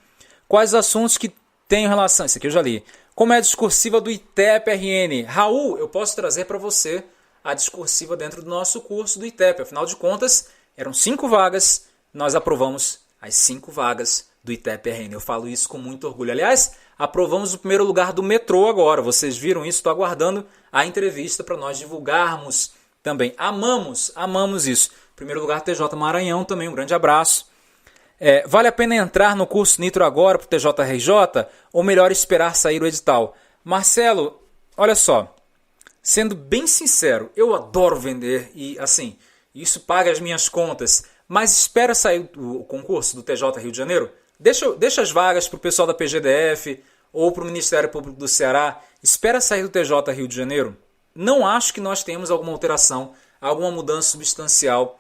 Quais assuntos que têm relação? Isso aqui eu já li. Como é a discursiva do ITEP-RN? Raul, eu posso trazer para você a discursiva dentro do nosso curso do ITEP. Afinal de contas, eram 5 vagas, nós aprovamos as 5 vagas do ITEP-RN. Eu falo isso com muito orgulho. Aliás, aprovamos o primeiro lugar do metrô agora. Vocês viram isso? Estou aguardando a entrevista para nós divulgarmos também. Amamos isso. Primeiro lugar, TJ Maranhão também, um grande abraço. Vale a pena entrar no curso Nitro agora para o TJRJ ou melhor esperar sair o edital? Marcelo, olha só, sendo bem sincero, eu adoro vender e assim, isso paga as minhas contas, mas espera sair o concurso do TJ Rio de Janeiro, deixa as vagas para o pessoal da PGDF ou para o Ministério Público do Ceará, espera sair do TJ Rio de Janeiro? Não acho que nós tenhamos alguma alteração, alguma mudança substancial,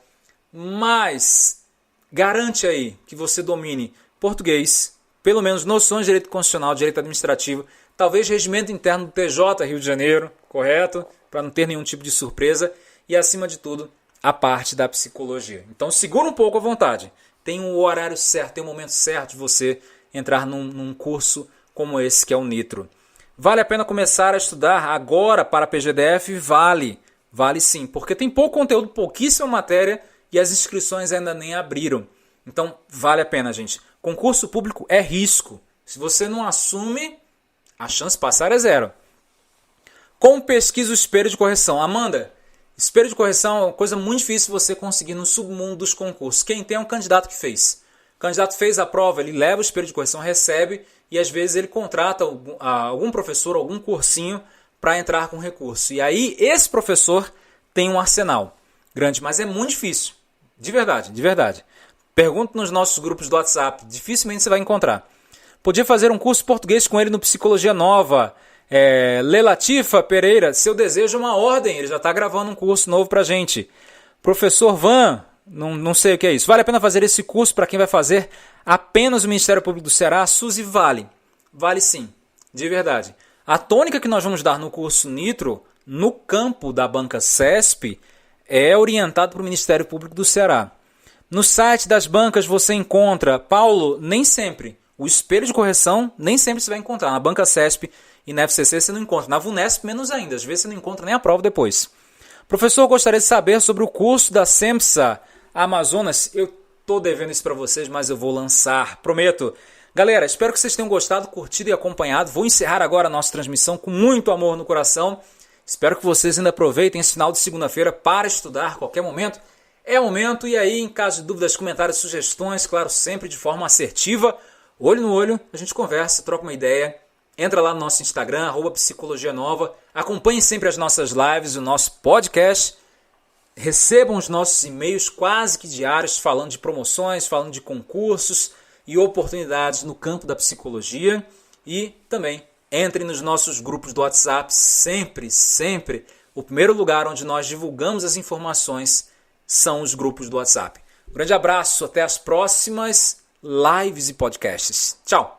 mas garante aí que você domine português, pelo menos noções de direito constitucional, direito administrativo, talvez regimento interno do TJ Rio de Janeiro, correto? Para não ter nenhum tipo de surpresa e, acima de tudo, a parte da psicologia. Então, segura um pouco à vontade. Tem um horário certo, tem um momento certo de você entrar num curso como esse que é o Nitro. Vale a pena começar a estudar agora para a PGDF? Vale sim, porque tem pouco conteúdo, pouquíssima matéria e as inscrições ainda nem abriram. Então, vale a pena, gente. Concurso público é risco. Se você não assume, a chance de passar é zero. Como pesquisa o espelho de correção? Amanda, espelho de correção é uma coisa muito difícil você conseguir no submundo dos concursos. Quem tem é um candidato que fez. O candidato fez a prova, ele leva o espelho de correção, recebe e às vezes ele contrata algum professor, algum cursinho para entrar com recurso. E aí esse professor tem um arsenal grande, mas é muito difícil. De verdade, de verdade. Pergunta nos nossos grupos do WhatsApp, dificilmente você vai encontrar. Podia fazer um curso português com ele no Psicologia Nova. Lelatifa Pereira, seu desejo é uma ordem, ele já está gravando um curso novo para a gente. Professor Van, não sei o que é isso. Vale a pena fazer esse curso para quem vai fazer apenas o Ministério Público do Ceará? Suzy, vale. Vale sim, de verdade. A tônica que nós vamos dar no curso Nitro, no campo da banca CESP, é orientado para o Ministério Público do Ceará. No site das bancas você encontra, Paulo, nem sempre. O espelho de correção nem sempre você vai encontrar. Na banca CESP e na FCC você não encontra. Na VUNESP menos ainda. Às vezes você não encontra nem a prova depois. Professor, gostaria de saber sobre o curso da SEMPSA Amazonas. Eu estou devendo isso para vocês, mas eu vou lançar. Prometo. Galera, espero que vocês tenham gostado, curtido e acompanhado. Vou encerrar agora a nossa transmissão com muito amor no coração. Espero que vocês ainda aproveitem esse final de segunda-feira para estudar a qualquer momento. É o momento. E aí, em caso de dúvidas, comentários, sugestões, claro, sempre de forma assertiva, olho no olho, a gente conversa, troca uma ideia. Entra lá no nosso Instagram, @psicologianova. Acompanhe sempre as nossas lives, o nosso podcast. Recebam os nossos e-mails quase que diários, falando de promoções, falando de concursos e oportunidades no campo da psicologia. E também entrem nos nossos grupos do WhatsApp, sempre. O primeiro lugar onde nós divulgamos as informações são os grupos do WhatsApp. Um grande abraço, até as próximas lives e podcasts. Tchau!